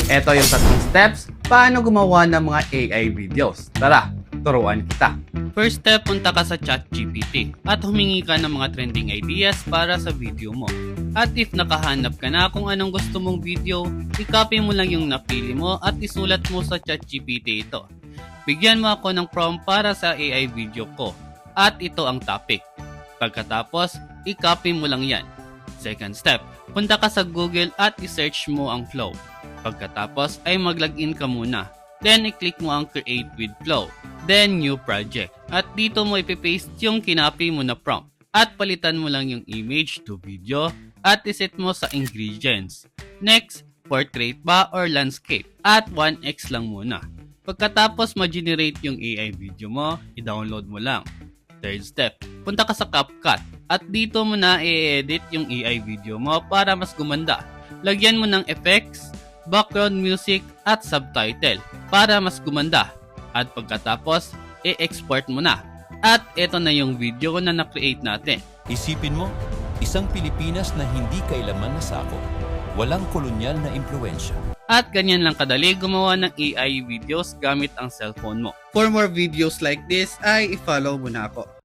Eto yung tatlong steps paano gumawa ng mga AI videos. Tara, turuan kita. First step, punta ka sa ChatGPT at humingi ka ng mga trending ideas para sa video mo. At if nakahanap ka na kung anong gusto mong video, i-copy mo lang yung napili mo at isulat mo sa ChatGPT ito. Bigyan mo ako ng prompt para sa AI video ko at ito ang topic. Pagkatapos, i-copy mo lang yan. Second step, punta ka sa Google at i-search mo ang flow. Pagkatapos ay mag-login ka muna. Then i-click mo ang Create with Flow. Then New Project. At dito mo ipipaste yung kinapi mo na prompt. At palitan mo lang yung image to video at iset mo sa ingredients. Next, portrait ba or landscape? At 1x lang muna. Pagkatapos ma-generate yung AI video mo, i-download mo lang. Third step, punta ka sa CapCut. At dito mo na i-edit yung AI video mo para mas gumanda. Lagyan mo ng effects, background music at subtitle para mas gumanda. At pagkatapos, i-export mo na. At ito na yung video na na-create natin. Isipin mo, isang Pilipinas na hindi kailanman nasakop. Walang kolonyal na impluensya. At ganyan lang kadali gumawa ng AI videos gamit ang cellphone mo. For more videos like this ay i-follow mo na ako.